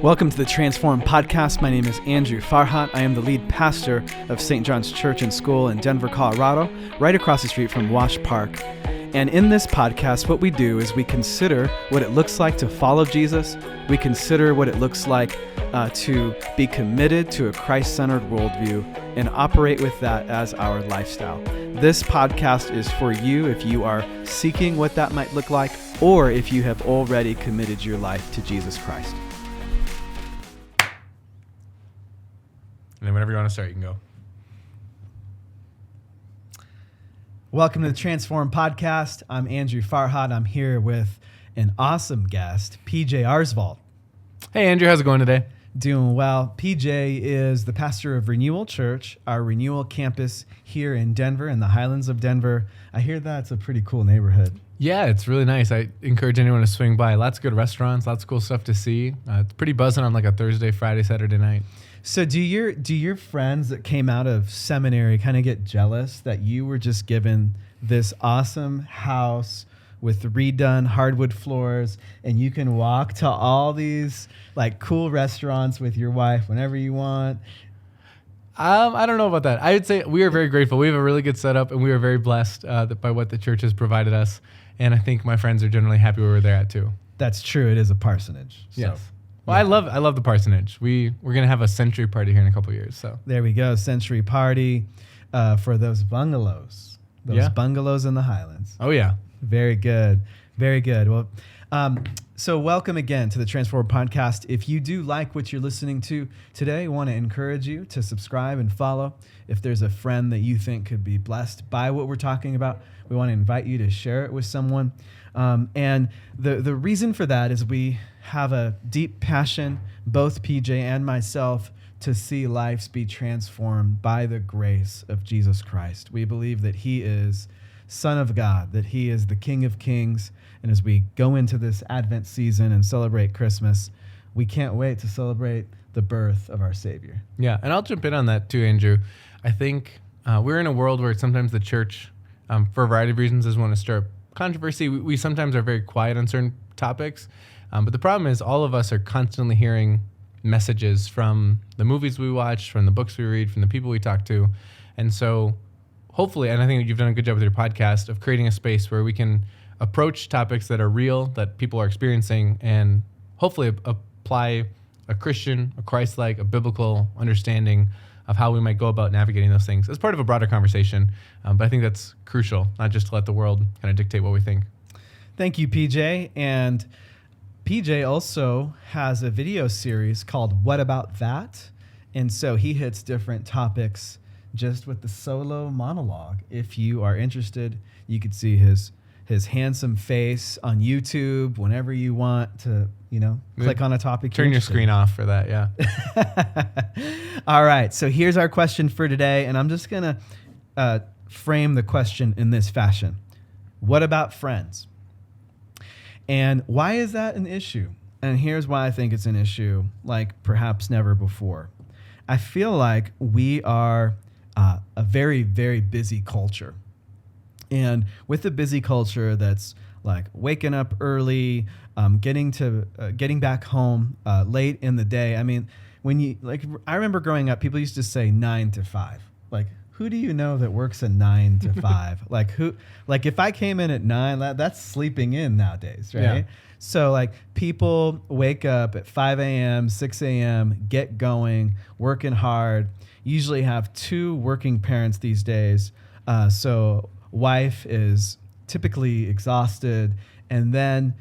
Welcome to the Transform Podcast. My name is Andrew Farhat. I am the lead pastor of St. John's Church and School in Denver, Colorado, right across the street from Wash Park. And in this podcast, what we do is we consider what it looks like to follow Jesus. We consider what it looks like to be committed to a Christ-centered worldview and operate with that as our lifestyle. This podcast is for you if you are seeking what that might look like, or if you have already committed your life to Jesus Christ. And then whenever you want to start, you can go. Welcome to the Transform Podcast. I'm Andrew Farhat. I'm here with an awesome guest, PJ Arsvold. Hey, Andrew. How's it going today? Doing well. PJ is the pastor of Renewal Church, our Renewal campus here in Denver, in the Highlands of Denver. I hear that's a pretty cool neighborhood. Yeah, it's really nice. I encourage anyone to swing by. Lots of good restaurants, lots of cool stuff to see. It's pretty buzzing on like a Thursday, Friday, Saturday night. So do your friends that came out of seminary kind of get jealous that you were just given this awesome house with redone hardwood floors and you can walk to all these like cool restaurants with your wife whenever you want? I don't know about that. I would say we are very grateful. We have a really good setup and we are very blessed by what the church has provided us. And I think my friends are generally happy where they're at too. That's true. It is a parsonage. So. Yes. Well, yeah. I love the parsonage. We're gonna have a century party here in a couple of years. So there we go, century party for those bungalows, bungalows in the Highlands. Oh yeah, very good, very good. Well, so welcome again to the Transform Podcast. If you do like what you're listening to today, I want to encourage you to subscribe and follow. If there's a friend that you think could be blessed by what we're talking about, we want to invite you to share it with someone. And the reason for that is we have a deep passion, both PJ and myself, to see lives be transformed by the grace of Jesus Christ. We believe that he is Son of God, that he is the King of Kings. And as we go into this Advent season and celebrate Christmas, we can't wait to celebrate the birth of our Savior. Yeah, and I'll jump in on that too, Andrew. I think we're in a world where sometimes the church, for a variety of reasons, doesn't want to stir up controversy. We sometimes are very quiet on certain topics. But the problem is all of us are constantly hearing messages from the movies we watch, from the books we read, from the people we talk to. And so hopefully, and I think you've done a good job with your podcast of creating a space where we can approach topics that are real, that people are experiencing, and hopefully apply a Christian, a Christ-like, a biblical understanding of how we might go about navigating those things as part of a broader conversation. But I think that's crucial, not just to let the world kind of dictate what we think. Thank you, PJ. And PJ also has a video series called What About That? And so he hits different topics just with the solo monologue. If you are interested, you could see his handsome face on YouTube whenever you want to, click on a topic. Turn your screen off for that, yeah. All right, so here's our question for today, and I'm just going to frame the question in this fashion. What about friends? And why is that an issue? And here's why I think it's an issue, like perhaps never before. I feel like we are a very, very busy culture. And with a busy culture that's like waking up early, getting back home late in the day. I mean, I remember growing up, people used to say 9 to 5. Like, who do you know that works a 9 to 5? Like if I came in at 9, that's sleeping in nowadays, right? Yeah. So like people wake up at 5 a.m., 6 a.m., get going, working hard, usually have 2 working parents these days. So wife is typically exhausted, and then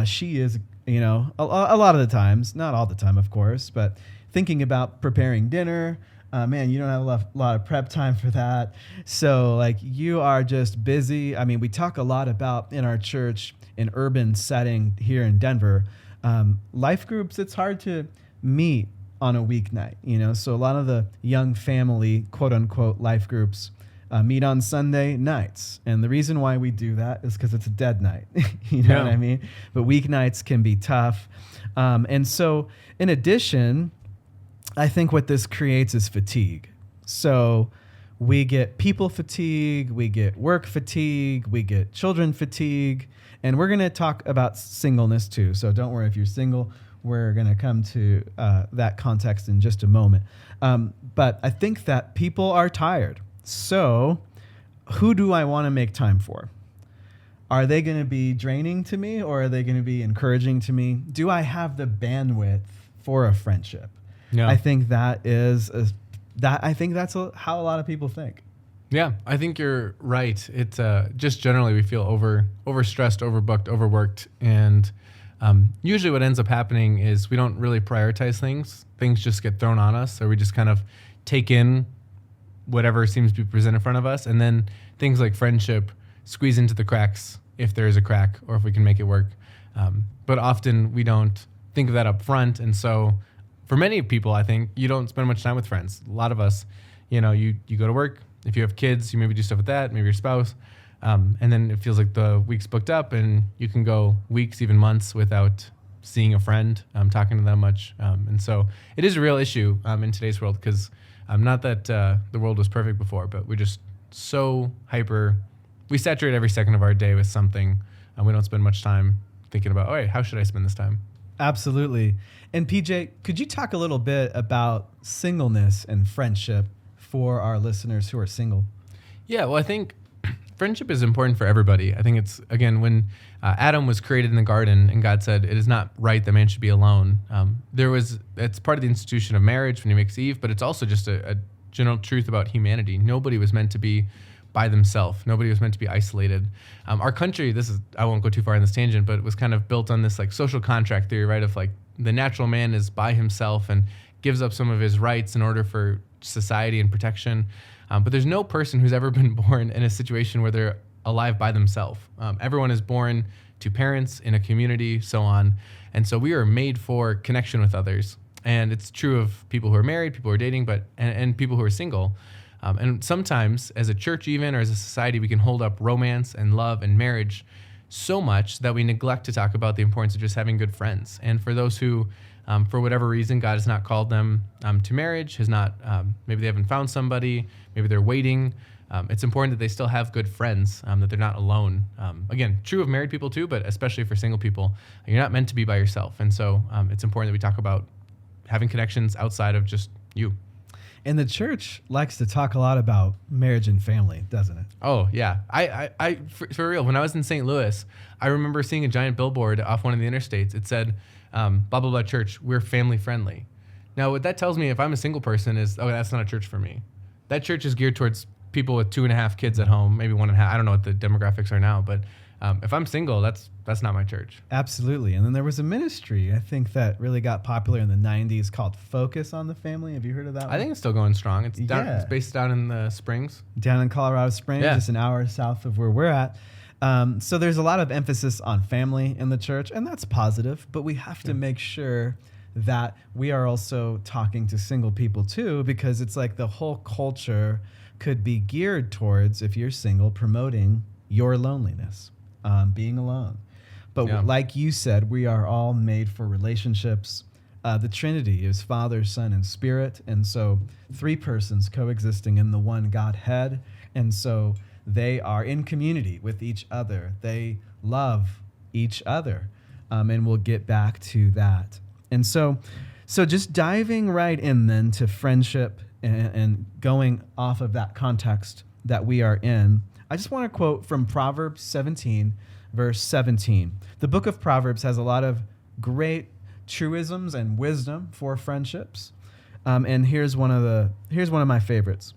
she is, a lot of the times, not all the time, of course, but thinking about preparing dinner. Man, you don't have a lot of prep time for that. So like you are just busy. I mean, we talk a lot about in our church, in urban setting here in Denver, life groups, it's hard to meet on a weeknight, so a lot of the young family, quote unquote, life groups meet on Sunday nights. And the reason why we do that is because it's a dead night, what I mean? But weeknights can be tough. And so in addition, I think what this creates is fatigue. So we get people fatigue, we get work fatigue, we get children fatigue, and we're going to talk about singleness too. So don't worry if you're single. We're going to come to that context in just a moment. But I think that people are tired. So who do I want to make time for? Are they going to be draining to me, or are they going to be encouraging to me? Do I have the bandwidth for a friendship? Yeah. I think that is how a lot of people think. Yeah, I think you're right. It's just generally we feel overstressed, overbooked, overworked, and usually what ends up happening is we don't really prioritize things. Things just get thrown on us, or we just kind of take in whatever seems to be presented in front of us, and then things like friendship squeeze into the cracks if there is a crack or if we can make it work. But often we don't think of that up front, and so for many people, I think you don't spend much time with friends. A lot of us, you go to work. If you have kids, you maybe do stuff with that, maybe your spouse. And then it feels like the week's booked up, and you can go weeks, even months without seeing a friend, talking to them much. And so it is a real issue in today's world, because not that the world was perfect before, but we're just so hyper. We saturate every second of our day with something, and we don't spend much time thinking about, all right, how should I spend this time? Absolutely. And PJ, could you talk a little bit about singleness and friendship for our listeners who are single? Yeah, well, I think friendship is important for everybody. I think it's, again, when Adam was created in the garden and God said, it is not right that man should be alone. It's part of the institution of marriage when he makes Eve, but it's also just a general truth about humanity. Nobody was meant to be by themselves. Nobody was meant to be isolated. Our country, I won't go too far in this tangent, but it was kind of built on this like social contract theory, right? Of like the natural man is by himself and gives up some of his rights in order for society and protection. But there's no person who's ever been born in a situation where they're alive by themselves. Everyone is born to parents, in a community, so on. And so we are made for connection with others. And it's true of people who are married, people who are dating, and people who are single. And sometimes, as a church even, or as a society, we can hold up romance and love and marriage so much that we neglect to talk about the importance of just having good friends. And for those who, for whatever reason, God has not called them to marriage, maybe they haven't found somebody, maybe they're waiting, it's important that they still have good friends, that they're not alone. Again, true of married people too, but especially for single people, you're not meant to be by yourself. And so it's important that we talk about having connections outside of just you. And the church likes to talk a lot about marriage and family, doesn't it? Oh, yeah. For real, when I was in St. Louis, I remember seeing a giant billboard off one of the interstates. It said, blah, blah, blah church, we're family friendly. Now, what that tells me, if I'm a single person, is, that's not a church for me. That church is geared towards people with 2.5 kids at home, maybe 1.5. I don't know what the demographics are now, but if I'm single, that's not my church. Absolutely. And then there was a ministry, I think, that really got popular in the 90s called Focus on the Family. Have you heard of that one? I think it's still going strong. It's based down in the Springs. Down in Colorado Springs, just an hour south of where we're at. So there's a lot of emphasis on family in the church, and that's positive, but we have to make sure that we are also talking to single people too, because it's like the whole culture could be geared towards, if you're single, promoting your loneliness. Being alone. But like you said, we are all made for relationships. The Trinity is Father, Son, and Spirit. And so 3 persons coexisting in the one Godhead. And so they are in community with each other. They love each other. And we'll get back to that. And so just diving right in then to friendship and going off of that context that we are in, I just want to quote from Proverbs 17, verse 17. The book of Proverbs has a lot of great truisms and wisdom for friendships. And here's one of my favorites.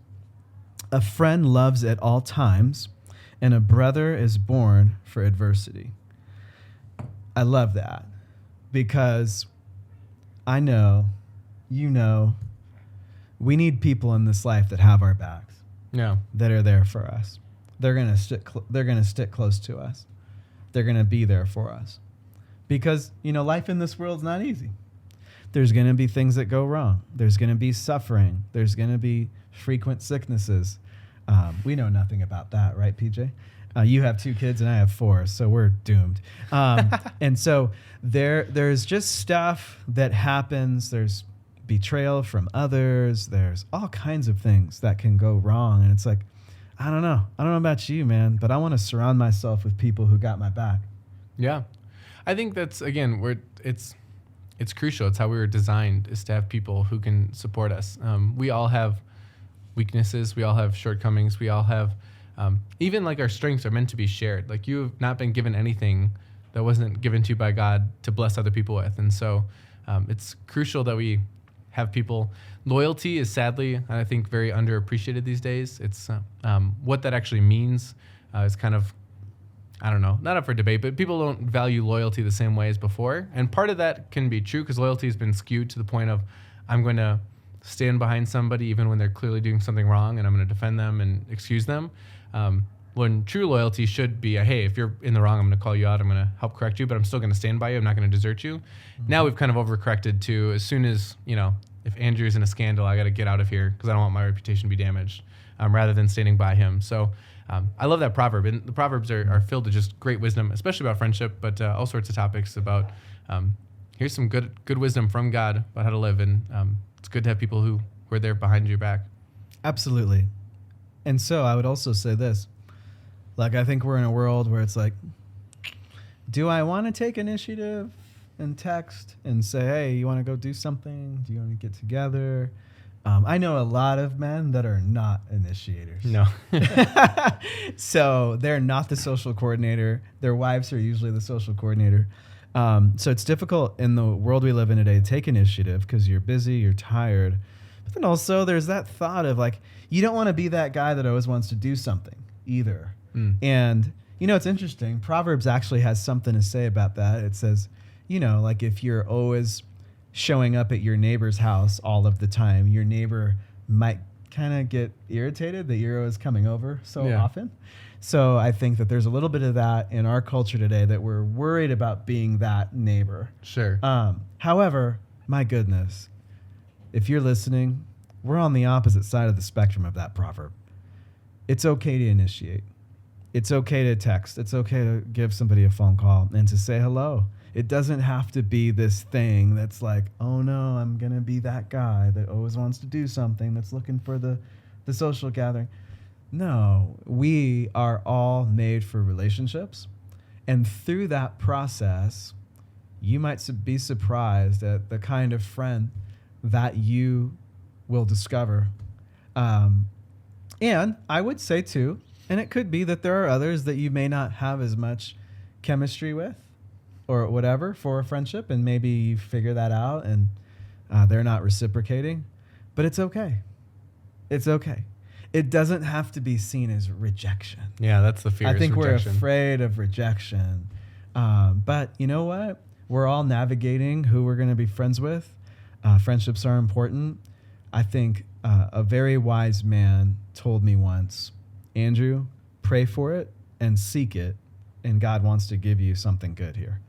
A friend loves at all times, and a brother is born for adversity. I love that, because I know, we need people in this life that have our backs. Yeah. That are there for us. They're gonna stick close to us. They're gonna be there for us, because life in this world's not easy. There's gonna be things that go wrong. There's gonna be suffering. There's gonna be frequent sicknesses. We know nothing about that, right, PJ? You have 2 kids and I have 4, so we're doomed. And so there's just stuff that happens. There's betrayal from others. There's all kinds of things that can go wrong, and it's like, I don't know about you, man, but I want to surround myself with people who got my back. Yeah. I think that's, again, it's crucial. It's how we were designed, is to have people who can support us. We all have weaknesses. We all have shortcomings. We all have, even like our strengths are meant to be shared. Like you have not been given anything that wasn't given to you by God to bless other people with. And so it's crucial that we have people. Loyalty is sadly, I think, very underappreciated these days. It's what that actually means is kind of, I don't know, not up for debate, but people don't value loyalty the same way as before. And part of that can be true because loyalty has been skewed to the point of I'm going to stand behind somebody even when they're clearly doing something wrong, and I'm going to defend them and excuse them. When true loyalty should be, hey, if you're in the wrong, I'm going to call you out. I'm going to help correct you, but I'm still going to stand by you. I'm not going to desert you. Mm-hmm. Now we've kind of overcorrected to as soon as, if Andrew's in a scandal, I got to get out of here because I don't want my reputation to be damaged, rather than standing by him. So I love that proverb. And the Proverbs are filled with just great wisdom, especially about friendship, but all sorts of topics about here's some good wisdom from God about how to live. And it's good to have people who are there behind your back. Absolutely. And so I would also say this. Like, I think we're in a world where it's like, do I want to take initiative and text and say, hey, you want to go do something? Do you want to get together? I know a lot of men that are not initiators. No. So they're not the social coordinator. Their wives are usually the social coordinator. So it's difficult in the world we live in today to take initiative because you're busy, you're tired. But then also there's that thought of like, you don't want to be that guy that always wants to do something either. And, it's interesting. Proverbs actually has something to say about that. It says, like if you're always showing up at your neighbor's house all of the time, your neighbor might kind of get irritated that you're always coming over so often. So I think that there's a little bit of that in our culture today that we're worried about being that neighbor. Sure. However, my goodness, if you're listening, we're on the opposite side of the spectrum of that proverb. It's okay to initiate. It's okay to text. It's okay to give somebody a phone call and to say hello. It doesn't have to be this thing that's like, oh no, I'm going to be that guy that always wants to do something, that's looking for the social gathering. No, we are all made for relationships. And through that process, you might be surprised at the kind of friend that you will discover. And I would say too, and it could be that there are others that you may not have as much chemistry with or whatever for a friendship, and maybe you figure that out and they're not reciprocating, but it's okay. It's okay. It doesn't have to be seen as rejection. Yeah, that's the fear. I think rejection. We're afraid of rejection. But you know what? We're all navigating who we're going to be friends with. Friendships are important. I think a very wise man told me once, Andrew, pray for it and seek it, and God wants to give you something good here.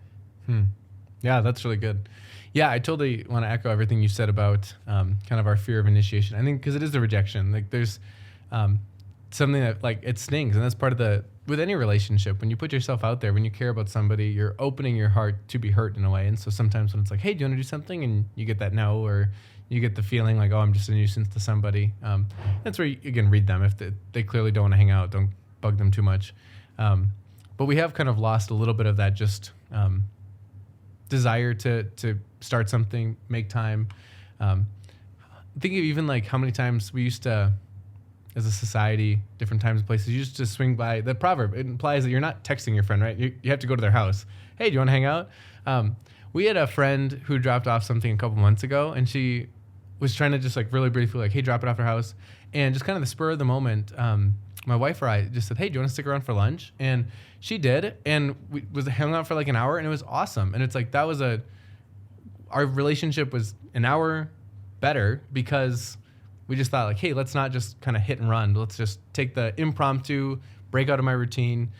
Yeah, that's really good. Yeah, I totally want to echo everything you said about kind of our fear of initiation. I think because it is a rejection. Like there's something that like it stings, and that's part of with any relationship. When you put yourself out there, when you care about somebody, you're opening your heart to be hurt in a way. And so sometimes when it's like, hey, do you want to do something? And you get that no, or you get the feeling like, oh, I'm just a nuisance to somebody. That's where you can read them. If they clearly don't want to hang out, don't bug them too much. But we have kind of lost a little bit of that just desire to start something, make time. Think of even like how many times we used to, as a society, different times and places, you used to swing by. The proverb, it implies that you're not texting your friend, right? You have to go to their house. Hey, do you want to hang out? We had a friend who dropped off something a couple months ago, and she was trying to just like really briefly like, hey, drop it off her house. And just kind of the spur of the moment, my wife or I just said, hey, do you want to stick around for lunch? And she did, and we hung out for like an hour, and it was awesome. And it's like our relationship was an hour better because we just thought like, hey, let's not just kind of hit and run. Let's just take the impromptu, break out of my routine.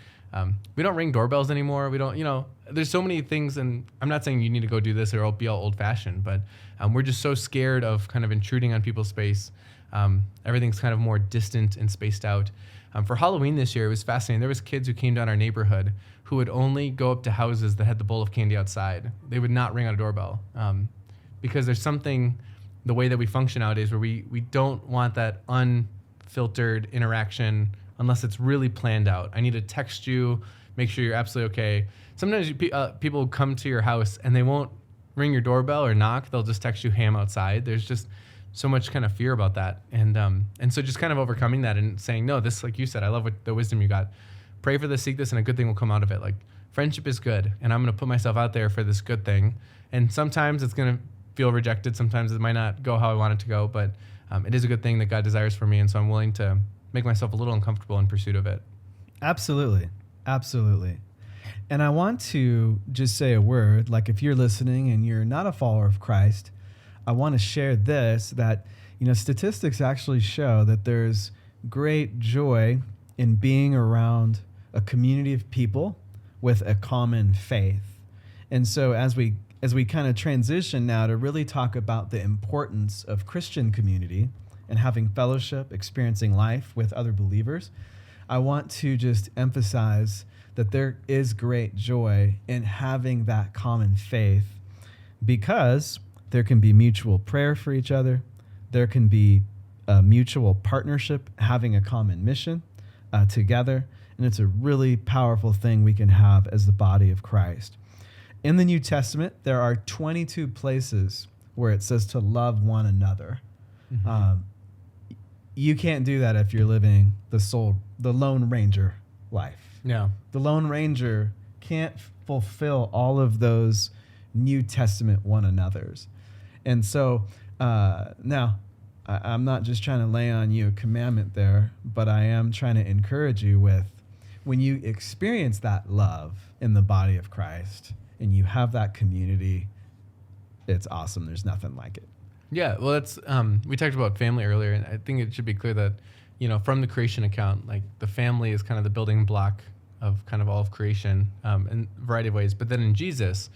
We don't ring doorbells anymore. We don't, there's so many things, and I'm not saying you need to go do this or be all old fashioned, but we're just so scared of kind of intruding on people's space. Everything's kind of more distant and spaced out. For Halloween this year, it was fascinating. There was kids who came down our neighborhood who would only go up to houses that had the bowl of candy outside. They would not ring on a doorbell because there's something, the way that we function nowadays, where we don't want that unfiltered interaction unless it's really planned out. I need to text you, make sure you're absolutely okay. Sometimes people come to your house and they won't ring your doorbell or knock, they'll just text you, "Hey, I'm outside." There's just so much kind of fear about that. And so just kind of overcoming that and saying, no, this, like you said, I love what the wisdom you got. Pray for this, seek this, and a good thing will come out of it. Like, friendship is good, and I'm going to put myself out there for this good thing. And sometimes it's going to feel rejected. Sometimes it might not go how I want it to go, but it is a good thing that God desires for me. And so I'm willing to make myself a little uncomfortable in pursuit of it. Absolutely. Absolutely. And I want to just say a word, like if you're listening and you're not a follower of Christ, I want to share this, that, statistics actually show that there's great joy in being around a community of people with a common faith. And so as we kind of transition now to really talk about the importance of Christian community and having fellowship, experiencing life with other believers, I want to just emphasize that there is great joy in having that common faith, because there can be mutual prayer for each other. There can be a mutual partnership, having a common mission together. And it's a really powerful thing we can have as the body of Christ. In the New Testament, there are 22 places where it says to love one another. Mm-hmm. You can't do that if you're living the Lone Ranger life. Yeah. The Lone Ranger can't fulfill all of those New Testament one another's. And so now I'm not just trying to lay on you a commandment there, but I am trying to encourage you with, when you experience that love in the body of Christ and you have that community, it's awesome. There's nothing like it. Yeah, well, that's we talked about family earlier, and I think it should be clear that, from the creation account, like the family is kind of the building block of kind of all of creation in a variety of ways. But then in Jesus,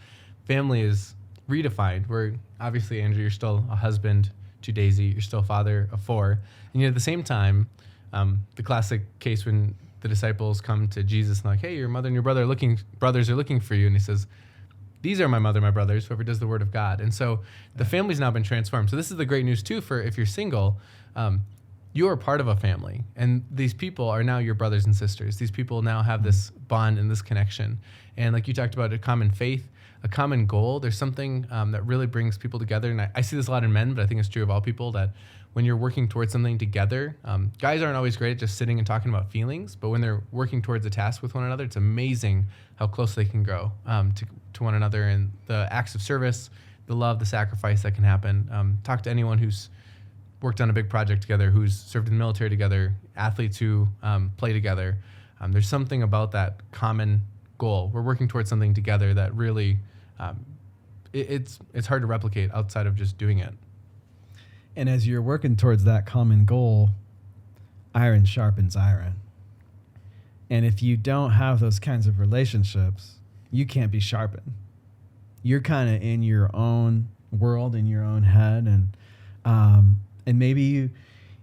family is redefined, where obviously, Andrew, you're still a husband to Daisy, you're still a father of 4. And yet at the same time, the classic case when the disciples come to Jesus and like, hey, your mother and your brothers are looking for you. And he says, these are my mother, my brothers, whoever does the word of God. And so the family's now been transformed. So this is the great news too, for if you're single, you are part of a family, and these people are now your brothers and sisters. These people now have this bond and this connection. And like you talked about, a common faith, a common goal. There's something that really brings people together. And I see this a lot in men, but I think it's true of all people, that when you're working towards something together, guys aren't always great at just sitting and talking about feelings, but when they're working towards a task with one another, it's amazing how close they can grow to one another, and the acts of service, the love, the sacrifice that can happen. Talk to anyone who's worked on a big project together, who's served in the military together, athletes who play together. There's something about that common goal. We're working towards something together that really, it's hard to replicate outside of just doing it. And as you're working towards that common goal, iron sharpens iron. And if you don't have those kinds of relationships, you can't be sharpened. You're kind of in your own world, in your own head, and maybe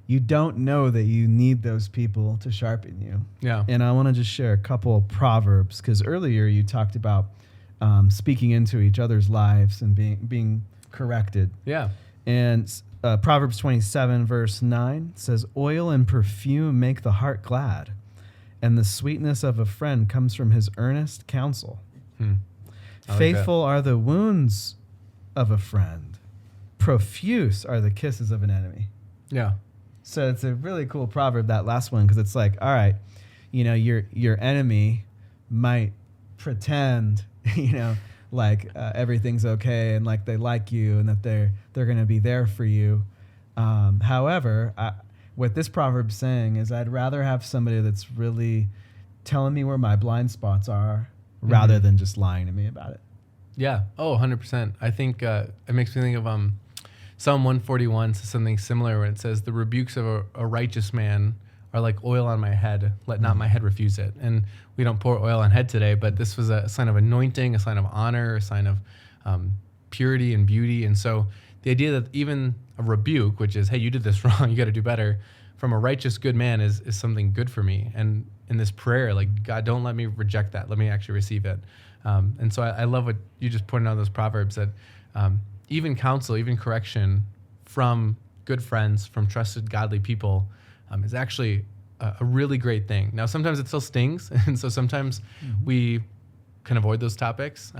you don't know that you need those people to sharpen you. Yeah. And I want to just share a couple of proverbs, because earlier you talked about speaking into each other's lives and being corrected. Yeah. And Proverbs 27 verse 9 says, oil and perfume make the heart glad, and the sweetness of a friend comes from his earnest counsel. Faithful are the wounds of a friend. Profuse are the kisses of an enemy. Yeah. So it's a really cool proverb, that last one, because it's like, all right, your enemy might pretend, like everything's okay and like they like you and that they're going to be there for you. However, what this proverb's saying is I'd rather have somebody that's really telling me where my blind spots are rather than just lying to me about it. Yeah. Oh, 100%. I think it makes me think of Psalm 141 says something similar when it says, the rebukes of a righteous man are like oil on my head. Let not my head refuse it. And we don't pour oil on head today, but this was a sign of anointing, a sign of honor, a sign of purity and beauty. And so the idea that even a rebuke, which is, hey, you did this wrong, you got to do better, from a righteous, good man is something good for me. And in this prayer, like, God, don't let me reject that. Let me actually receive it. And so I love what you just pointed out, those proverbs, that even counsel, even correction from good friends, from trusted, godly people, is actually a really great thing. Now, sometimes it still stings, and so sometimes we can avoid those topics.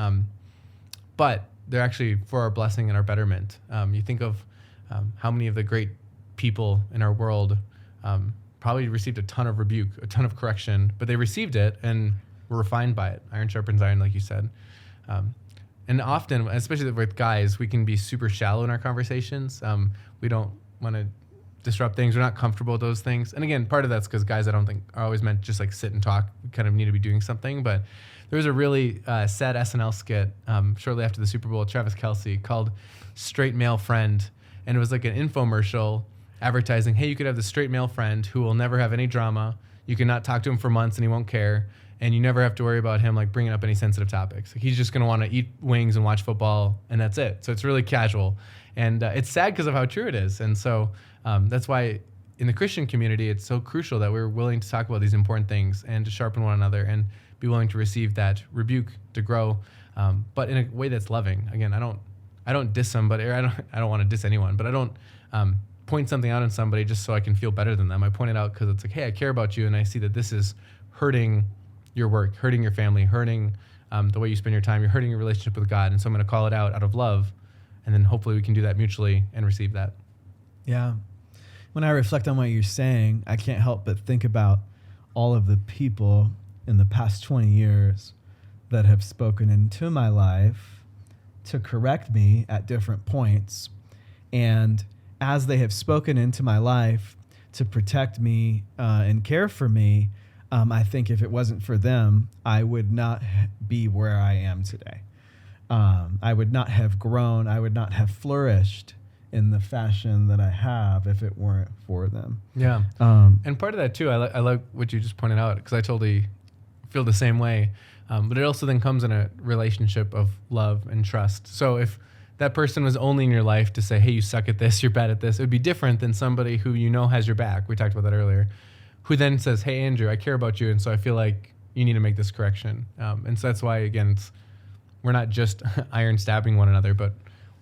But they're actually for our blessing and our betterment. You think of how many of the great people in our world probably received a ton of rebuke, a ton of correction, but they received it and were refined by it. Iron sharpens iron, like you said. And often, especially with guys, we can be super shallow in our conversations. We don't want to disrupt things. We're not comfortable with those things. And again, part of that's because guys, I don't think are always meant to just like sit and talk. We kind of need to be doing something. But there was a really sad SNL skit shortly after the Super Bowl, Travis Kelce, called Straight Male Friend. And it was like an infomercial advertising, hey, you could have this straight male friend who will never have any drama. You can not talk to him for months and he won't care. And you never have to worry about him like bringing up any sensitive topics. Like, he's just going to want to eat wings and watch football, and that's it. So it's really casual. And it's sad because of how true it is. And so that's why in the Christian community, it's so crucial that we're willing to talk about these important things and to sharpen one another and be willing to receive that rebuke to grow, but in a way that's loving. Again, I don't diss somebody, or I don't want to diss anyone, but I don't point something out in somebody just so I can feel better than them. I point it out because it's like, hey, I care about you, and I see that this is hurting your work, hurting your family, hurting the way you spend your time. You're hurting your relationship with God, and so I'm going to call it out of love, and then hopefully we can do that mutually and receive that. Yeah. When I reflect on what you're saying, I can't help but think about all of the people in the past 20 years that have spoken into my life to correct me at different points. And as they have spoken into my life to protect me and care for me, I think if it wasn't for them, I would not be where I am today. I would not have grown. I would not have flourished in the fashion that I have if it weren't for them. Yeah. And part of that too, I like what you just pointed out, because I totally feel the same way. But it also then comes in a relationship of love and trust. So if that person was only in your life to say, hey, you suck at this, you're bad at this, it would be different than somebody who you know has your back. We talked about that earlier. Who then says, hey, Andrew, I care about you, and so I feel like you need to make this correction. And so that's why, again, we're not just iron stabbing one another, but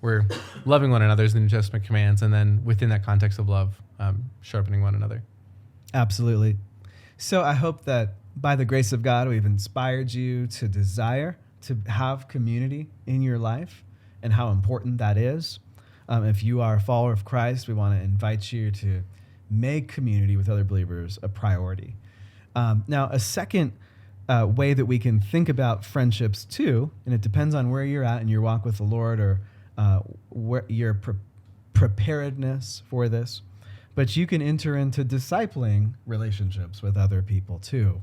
we're loving one another as the New Testament commands, and then within that context of love, sharpening one another. Absolutely. So I hope that by the grace of God, we've inspired you to desire to have community in your life and how important that is. If you are a follower of Christ, we want to invite you to make community with other believers a priority. Now, a second way that we can think about friendships too, and it depends on where you're at in your walk with the Lord, or where your preparedness for this, but you can enter into discipling relationships with other people too.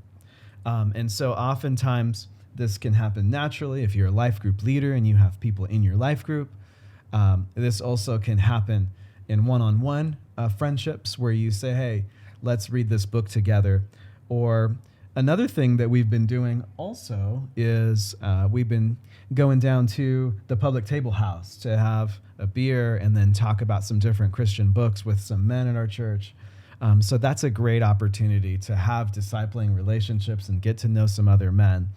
And so oftentimes this can happen naturally if you're a life group leader and you have people in your life group. This also can happen in one-on-one friendships where you say, hey, let's read this book together. Or another thing that we've been doing also is we've been going down to the public table house to have a beer and then talk about some different Christian books with some men in our church. So that's a great opportunity to have discipling relationships and get to know some other men.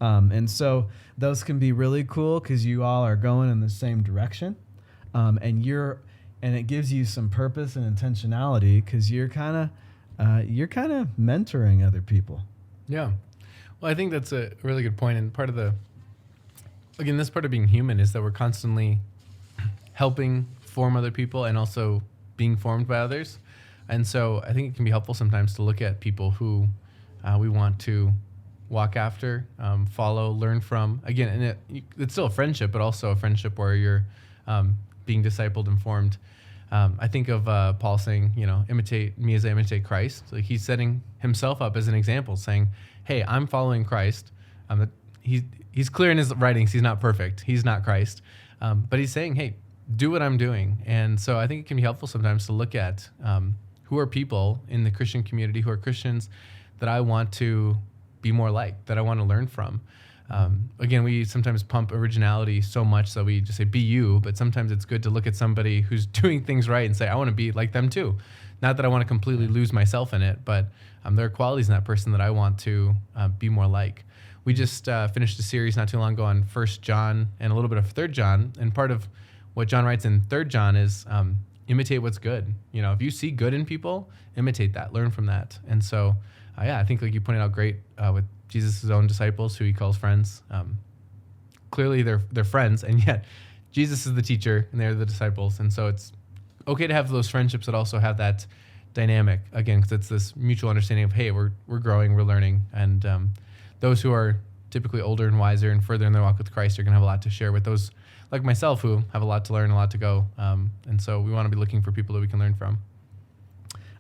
And so those can be really cool because you all are going in the same direction. And it gives you some purpose and intentionality because you're kind of mentoring other people. Yeah. Well, I think that's a really good point. And part of this part of being human is that we're constantly helping form other people and also being formed by others. And so I think it can be helpful sometimes to look at people who we want to walk after, follow, learn from. Again, and it's still a friendship, but also a friendship where you're being discipled and formed. I think of Paul saying, imitate me as I imitate Christ. Like, he's setting himself up as an example, saying, hey, I'm following Christ. He's clear in his writings. He's not perfect. He's not Christ. But he's saying, hey, do what I'm doing. And so I think it can be helpful sometimes to look at who are people in the Christian community, who are Christians that I want to be more like, that I want to learn from. Again, we sometimes pump originality so much that we just say, be you, but sometimes it's good to look at somebody who's doing things right and say, I want to be like them too. Not that I want to completely lose myself in it, but there are qualities in that person that I want to be more like. We just finished a series not too long ago on 1 John and a little bit of 3 John, and part of what John writes in 3 John is imitate what's good. If you see good in people, imitate that, learn from that. And so, I think like you pointed out great with Jesus' own disciples, who he calls friends. Clearly they're friends, and yet Jesus is the teacher and they're the disciples. And so it's okay to have those friendships that also have that dynamic, again, because it's this mutual understanding of, hey, we're growing, we're learning. And those who are typically older and wiser and further in their walk with Christ are going to have a lot to share with those like myself who have a lot to learn, a lot to go. And so we want to be looking for people that we can learn from.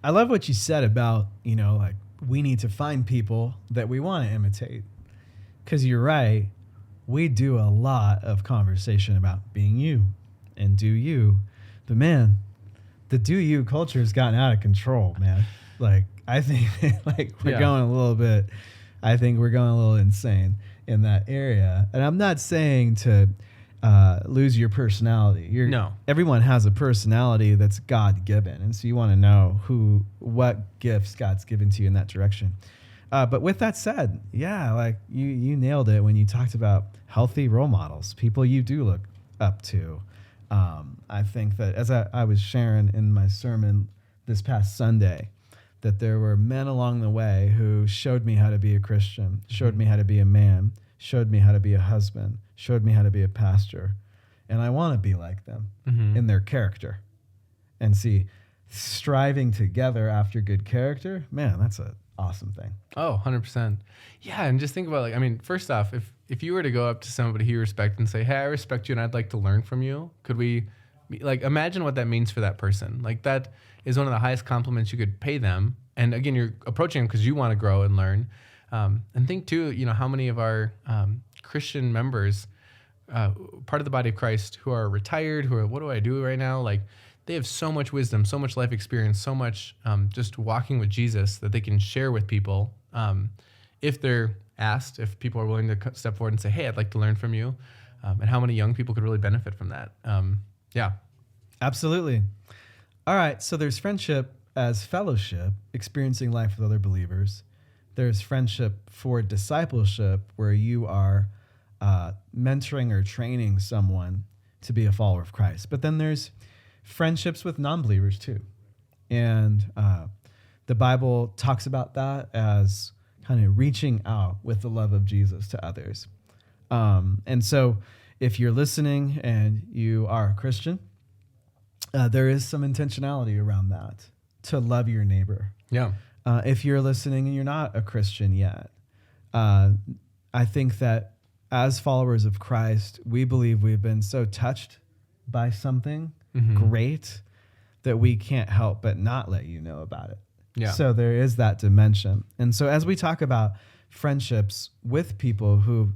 I love what you said about, like we need to find people that we want to imitate. Because you're right. We do a lot of conversation about being you and do you. But man, the do you culture has gotten out of control, man. Like, I think we're going a little bit, I think we're going a little insane in that area. And I'm not saying to lose your personality. No. Everyone has a personality that's God-given. And so you want to know what gifts God's given to you in that direction. But with that said, yeah, like you nailed it when you talked about healthy role models, people you do look up to. I think that as I was sharing in my sermon this past Sunday, that there were men along the way who showed me how to be a Christian, showed me how to be a man, showed me how to be a husband, showed me how to be a pastor. And I want to be like them in their character. And see, striving together after good character, man, that's an awesome thing. Oh, 100%. Yeah, and just think about, first off, if you were to go up to somebody who you respect and say, hey, I respect you and I'd like to learn from you, could we, imagine what that means for that person. Like, that is one of the highest compliments you could pay them. And again, you're approaching them because you want to grow and learn. And think too, how many of our Christian members, part of the body of Christ, who are retired, who are, what do I do right now? Like, they have so much wisdom, so much life experience, so much just walking with Jesus that they can share with people if they're asked, if people are willing to step forward and say, hey, I'd like to learn from you. And how many young people could really benefit from that. Yeah. Absolutely. All right. So there's friendship as fellowship, experiencing life with other believers. There's friendship for discipleship, where you are mentoring or training someone to be a follower of Christ. But then there's friendships with non-believers too. And the Bible talks about that as kind of reaching out with the love of Jesus to others. And so if you're listening and you are a Christian, there is some intentionality around that to love your neighbor. Yeah. If you're listening and you're not a Christian yet, I think that as followers of Christ, we believe we've been so touched by something great that we can't help but not let you know about it. Yeah. So there is that dimension. And so as we talk about friendships with people who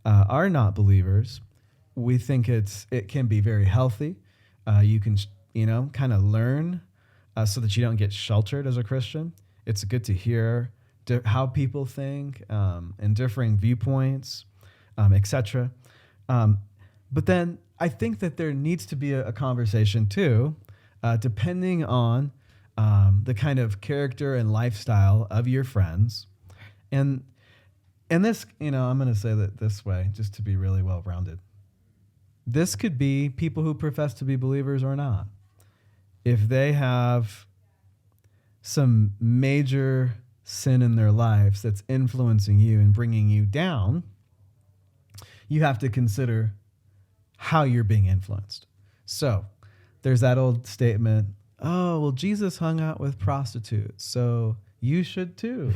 are not believers, we think it can be very healthy. You can, kind of learn so that you don't get sheltered as a Christian. It's good to hear how people think and differing viewpoints, etc. But then I think that there needs to be a conversation too, depending on the kind of character and lifestyle of your friends. And this, I'm going to say that this way, just to be really well-rounded. This could be people who profess to be believers or not. If they have some major sin in their lives that's influencing you and bringing you down, you have to consider how you're being influenced. So there's that old statement, oh, well, Jesus hung out with prostitutes, so you should too.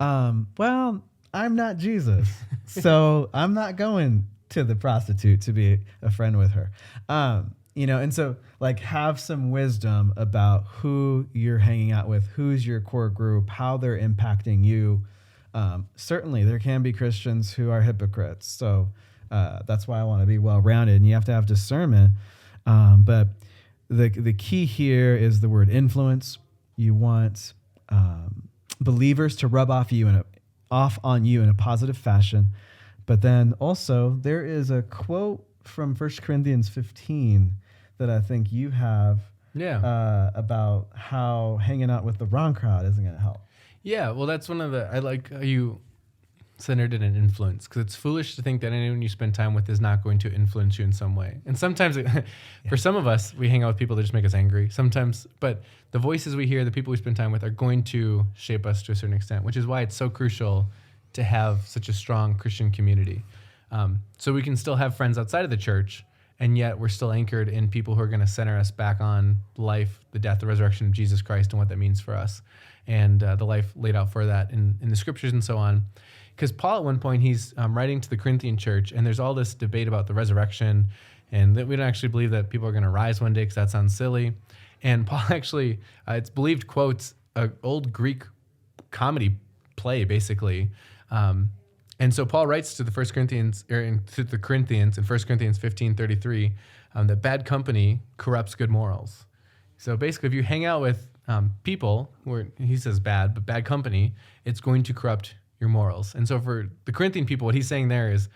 Well, I'm not Jesus, so I'm not going to the prostitute to be a friend with her. And so have some wisdom about who you're hanging out with, who's your core group, how they're impacting you. Certainly there can be Christians who are hypocrites. So that's why I want to be well-rounded, and you have to have discernment. But the key here is the word influence. You want believers to rub off on you in a positive fashion. But then also there is a quote from 1 Corinthians 15 that I think you have about how hanging out with the wrong crowd isn't going to help. Yeah, well, that's one of I like how you centered it in influence, because it's foolish to think that anyone you spend time with is not going to influence you in some way. And sometimes, for some of us, we hang out with people that just make us angry. Sometimes, but the voices we hear, the people we spend time with, are going to shape us to a certain extent, which is why it's so crucial to have such a strong Christian community. So we can still have friends outside of the church and yet we're still anchored in people who are going to center us back on life, the death, the resurrection of Jesus Christ, and what that means for us, and the life laid out for that in the scriptures and so on. Because Paul, at one point, he's writing to the Corinthian church, and there's all this debate about the resurrection, and that we don't actually believe that people are going to rise one day because that sounds silly. And Paul actually, it's believed, quotes an old Greek comedy play, basically. And so Paul writes to the Corinthians in 1 Corinthians 15:33 that bad company corrupts good morals. So basically, if you hang out with people who are, he says bad, but bad company, it's going to corrupt your morals. And so for the Corinthian people, what he's saying there is,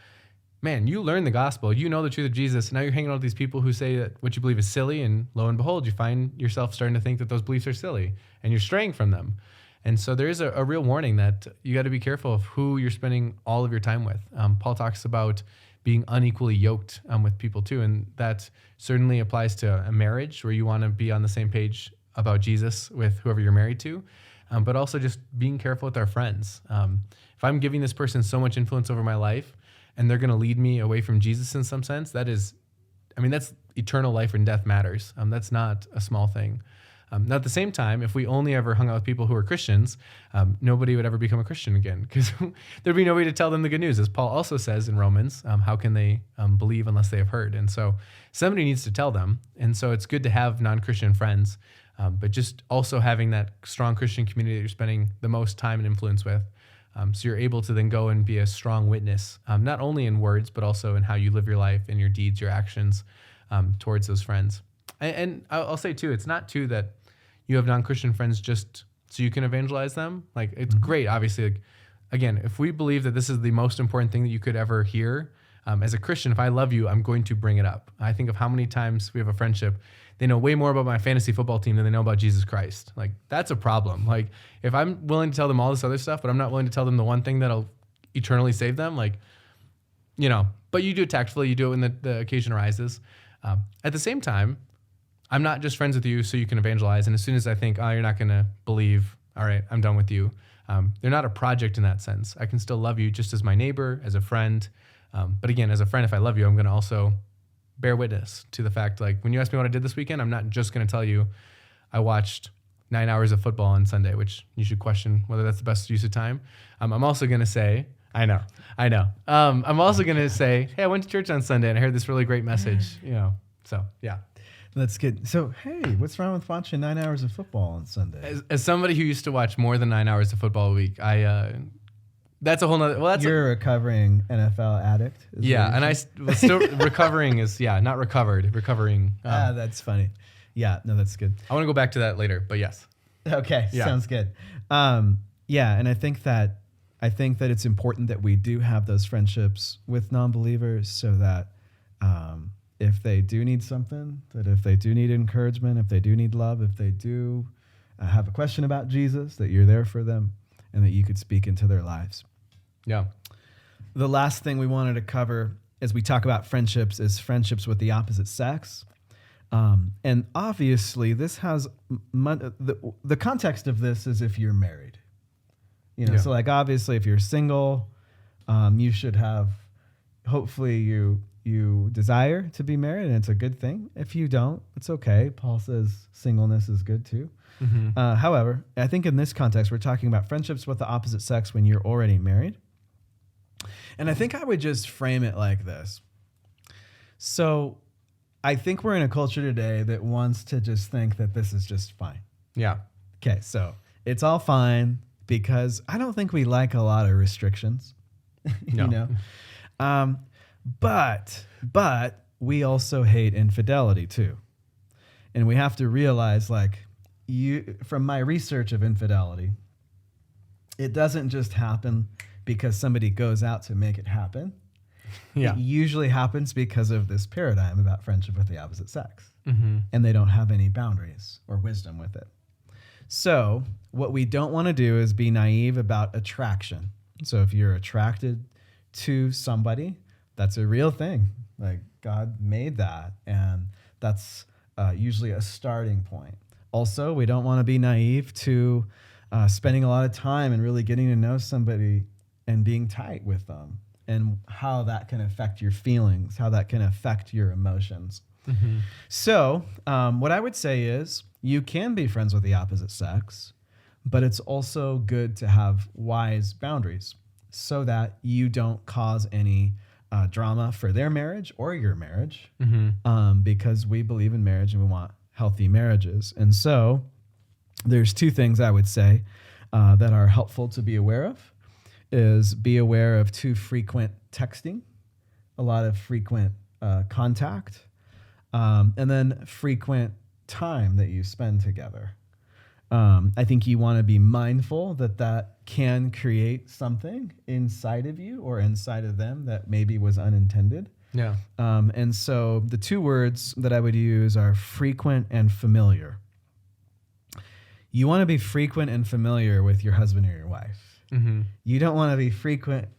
man, you learn the gospel, you know the truth of Jesus, and now you're hanging out with these people who say that what you believe is silly, and lo and behold, you find yourself starting to think that those beliefs are silly, and you're straying from them. And so there is a real warning that you got to be careful of who you're spending all of your time with. Paul talks about being unequally yoked with people too, and that certainly applies to a marriage where you want to be on the same page about Jesus with whoever you're married to, but also just being careful with our friends. If I'm giving this person so much influence over my life and they're going to lead me away from Jesus in some sense, that's eternal life and death matters. That's not a small thing. Now, at the same time, if we only ever hung out with people who are Christians, nobody would ever become a Christian again, because there'd be nobody to tell them the good news. As Paul also says in Romans, how can they believe unless they have heard? And so somebody needs to tell them. And so it's good to have non-Christian friends, but just also having that strong Christian community that you're spending the most time and influence with. So you're able to then go and be a strong witness, not only in words, but also in how you live your life and your deeds, your actions towards those friends. And I'll say too, it's not too that you have non-Christian friends just so you can evangelize them. Like, it's great, obviously. Like, again, if we believe that this is the most important thing that you could ever hear, as a Christian, if I love you, I'm going to bring it up. I think of how many times we have a friendship, they know way more about my fantasy football team than they know about Jesus Christ. Like, that's a problem. Like, if I'm willing to tell them all this other stuff, but I'm not willing to tell them the one thing that'll eternally save them, like, but you do it tactfully, you do it when the occasion arises. At the same time, I'm not just friends with you so you can evangelize. And as soon as I think, you're not going to believe, all right, I'm done with you. They're not a project in that sense. I can still love you just as my neighbor, as a friend. But again, as a friend, if I love you, I'm going to also bear witness to the fact, like, when you ask me what I did this weekend, I'm not just going to tell you I watched 9 hours of football on Sunday, which you should question whether that's the best use of time. I'm also going to say, I know. I'm also going to say, hey, I went to church on Sunday and I heard this really great message, so yeah. That's good. So, hey, what's wrong with watching 9 hours of football on Sunday? As somebody who used to watch more than 9 hours of football a week, that's a whole nother. Well, that's You're a recovering NFL addict. Yeah, and I was still recovering not recovered. Recovering. That's funny. Yeah, no, that's good. I want to go back to that later, but yes. Okay, sounds good. Yeah, and I think that it's important that we do have those friendships with non-believers, so that if they do need something, that if they do need encouragement, if they do need love, if they do have a question about Jesus, that you're there for them and that you could speak into their lives. Yeah. The last thing we wanted to cover as we talk about friendships is friendships with the opposite sex. And obviously this has the context of this is if you're married, so like, obviously if you're single, you should have, hopefully you desire to be married, and it's a good thing. If you don't, it's okay. Paul says singleness is good too. Mm-hmm. However, I think in this context, we're talking about friendships with the opposite sex when you're already married. And I think I would just frame it like this. So I think we're in a culture today that wants to just think that this is just fine. Yeah. Okay, so it's all fine because I don't think we like a lot of restrictions. No. But we also hate infidelity too. And we have to realize, like, from my research of infidelity, it doesn't just happen because somebody goes out to make it happen. Yeah. It usually happens because of this paradigm about friendship with the opposite sex. Mm-hmm. And they don't have any boundaries or wisdom with it. So what we don't want to do is be naive about attraction. So if you're attracted to somebody, that's a real thing. Like, God made that, and that's usually a starting point. Also, we don't want to be naive to spending a lot of time and really getting to know somebody and being tight with them and how that can affect your feelings, how that can affect your emotions. So, what I would say is you can be friends with the opposite sex, but it's also good to have wise boundaries so that you don't cause any drama for their marriage or your marriage, because we believe in marriage and we want healthy marriages. And so there's two things I would say that are helpful to be aware of is be aware of too frequent texting, a lot of frequent contact, and then frequent time that you spend together. I think you want to be mindful that that can create something inside of you or inside of them that maybe was unintended. Yeah. And so the two words that I would use are frequent and familiar. You want to be frequent and familiar with your husband or your wife. You don't want to be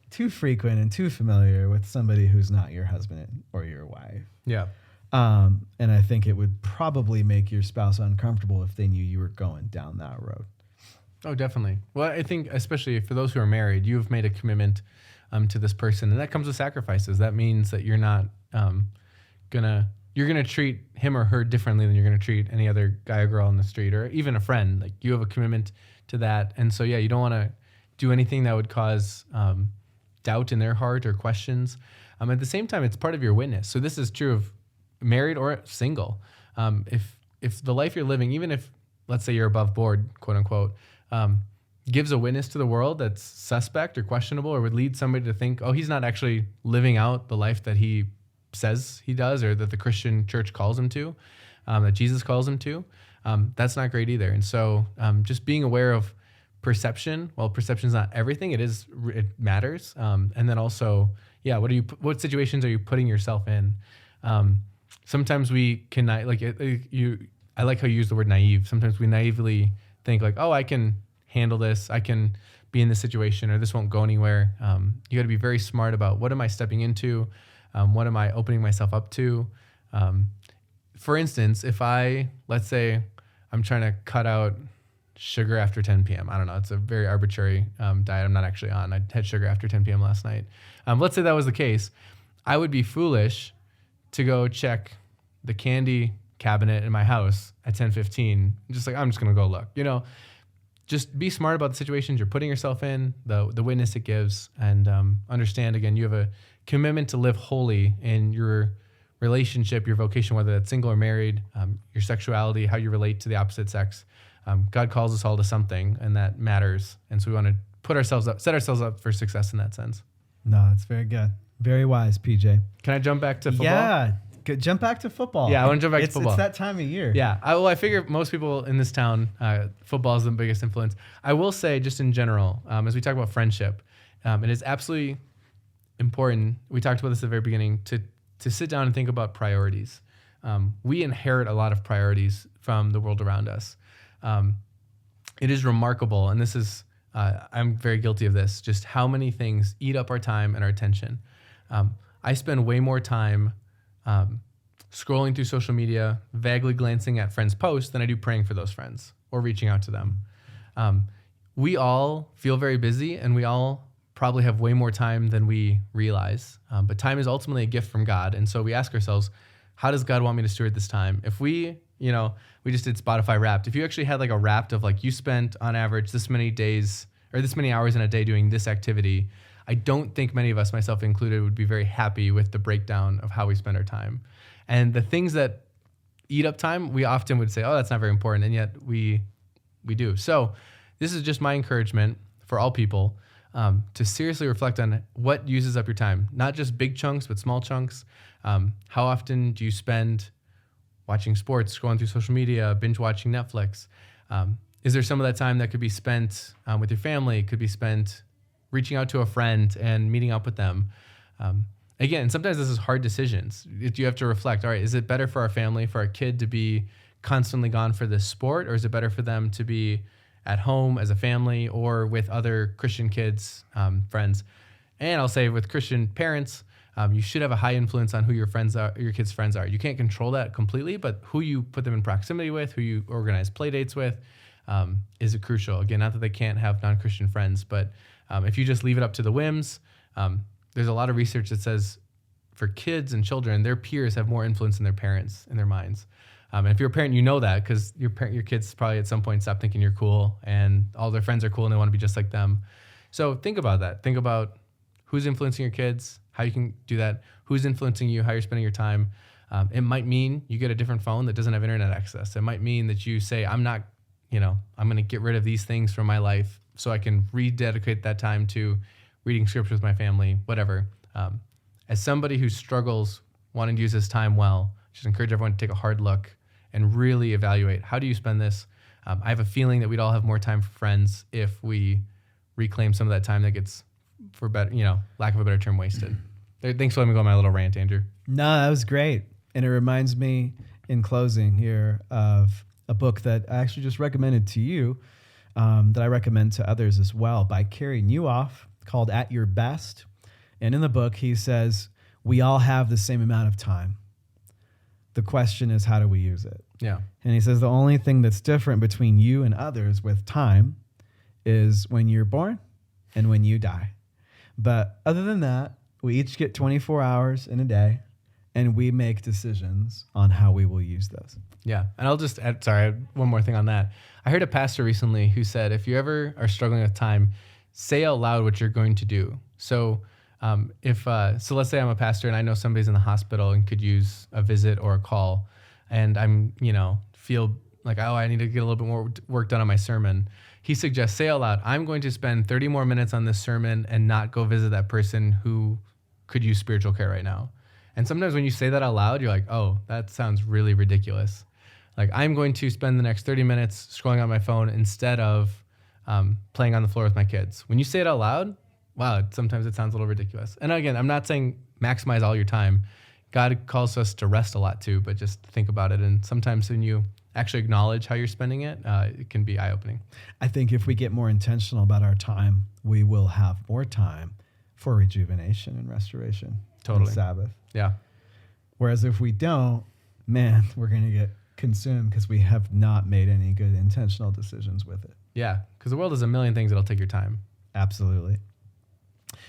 too frequent and too familiar with somebody who's not your husband or your wife. Yeah. And I think it would probably make your spouse uncomfortable if they knew you were going down that road. Oh, definitely. Well, I think especially for those who are married, you've made a commitment to this person, and that comes with sacrifices. That means that you're not you're gonna treat him or her differently than you're gonna treat any other guy or girl on the street or even a friend. Like you have a commitment to that, and so yeah, you don't want to do anything that would cause doubt in their heart or questions. At the same time, it's part of your witness. So this is true of married or single. If the life you're living, even if let's say you're above board, quote unquote, gives a witness to the world that's suspect or questionable or would lead somebody to think, oh, he's not actually living out the life that he says he does or that the Christian church calls him to, that Jesus calls him to, that's not great either. And so just being aware of perception, well, perception is not everything. It matters. And then also, yeah, what situations are you putting yourself in? Sometimes we can, I like how you use the word naive. Sometimes we naively think like, oh, I can handle this. I can be in this situation or this won't go anywhere. You got to be very smart about what am I stepping into? What am I opening myself up to? For instance, let's say I'm trying to cut out sugar after 10 p.m. I don't know. It's a very arbitrary diet I'm not actually on. I had sugar after 10 p.m. last night. Let's say that was the case. I would be foolish to go check the candy cabinet in my house at 10:15. Just like, I'm just going to go look, just be smart about the situations you're putting yourself in, the witness it gives, and understand, again, you have a commitment to live holy in your relationship, your vocation, whether that's single or married, your sexuality, how you relate to the opposite sex. God calls us all to something, and that matters. And so we want to set ourselves up for success in that sense. No, that's very good. Very wise, PJ. Can I jump back to football? Yeah, jump back to football. Yeah, I want to jump back to football. It's that time of year. Yeah, I figure most people in this town, football is the biggest influence. I will say, just in general, as we talk about friendship, it is absolutely important. We talked about this at the very beginning, to sit down and think about priorities. We inherit a lot of priorities from the world around us. It is remarkable, and this is, I'm very guilty of this, just how many things eat up our time and our attention. I spend way more time scrolling through social media, vaguely glancing at friends' posts than I do praying for those friends or reaching out to them. We all feel very busy, and we all probably have way more time than we realize. But time is ultimately a gift from God. And so we ask ourselves, how does God want me to steward this time? If we just did Spotify Wrapped. If you actually had like a Wrapped of like you spent on average this many days or this many hours in a day doing this activity, I don't think many of us, myself included, would be very happy with the breakdown of how we spend our time. And the things that eat up time, we often would say, oh, that's not very important. And yet we do. So this is just my encouragement for all people to seriously reflect on what uses up your time, not just big chunks, but small chunks. How often do you spend watching sports, scrolling through social media, binge watching Netflix? Is there some of that time that could be spent with your family, could be spent reaching out to a friend and meeting up with them? Again, sometimes this is hard decisions. You have to reflect, all right, is it better for our family, for our kid to be constantly gone for this sport, or is it better for them to be at home as a family or with other Christian kids, friends? And I'll say with Christian parents, you should have a high influence on who your kids' friends are. You can't control that completely, but who you put them in proximity with, who you organize play dates with, is crucial. Again, not that they can't have non-Christian friends, but if you just leave it up to the whims, there's a lot of research that says for kids and children, their peers have more influence than their parents in their minds. And if you're a parent, you know that because your kids probably at some point stop thinking you're cool and all their friends are cool and they want to be just like them. So think about that. Think about who's influencing your kids, how you can do that, who's influencing you, how you're spending your time. It might mean you get a different phone that doesn't have internet access. It might mean that you say, I'm going to get rid of these things from my life so I can rededicate that time to reading scripture with my family, whatever. As somebody who struggles wanting to use this time well, just encourage everyone to take a hard look and really evaluate, how do you spend this? I have a feeling that we'd all have more time for friends if we reclaim some of that time that gets, for better, lack of a better term, wasted. Thanks for letting me go on my little rant, Andrew. No, that was great. And it reminds me in closing here of a book that I actually just recommended to you, that I recommend to others as well, by Carey Nieuwhof, called At Your Best. And in the book, he says, we all have the same amount of time. The question is, how do we use it? Yeah. And he says the only thing that's different between you and others with time is when you're born and when you die. But other than that, we each get 24 hours in a day, and we make decisions on how we will use those. Yeah. And I'll just add, one more thing on that. I heard a pastor recently who said, if you ever are struggling with time, say out loud what you're going to do. So so let's say I'm a pastor and I know somebody's in the hospital and could use a visit or a call, and I'm, feel like, I need to get a little bit more work done on my sermon. He suggests, say out loud, I'm going to spend 30 more minutes on this sermon and not go visit that person who could use spiritual care right now. And sometimes when you say that out loud, you're like, oh, that sounds really ridiculous. Like, I'm going to spend the next 30 minutes scrolling on my phone instead of playing on the floor with my kids. When you say it out loud, wow, sometimes it sounds a little ridiculous. And again, I'm not saying maximize all your time. God calls us to rest a lot too, but just think about it. And sometimes when you actually acknowledge how you're spending it, it can be eye-opening. I think if we get more intentional about our time, we will have more time for rejuvenation and restoration. Totally. And Sabbath. Yeah. Whereas if we don't, man, we're going to get consumed because we have not made any good intentional decisions with it. Yeah, because the world is a million things that'll take your time. Absolutely.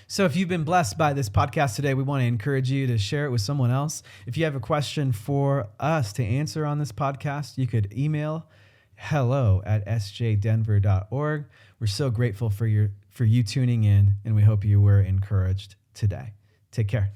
So if you've been blessed by this podcast today, we want to encourage you to share it with someone else. If you have a question for us to answer on this podcast, you could email hello@sjdenver.org. We're so grateful for you tuning in, and we hope you were encouraged today. Take care.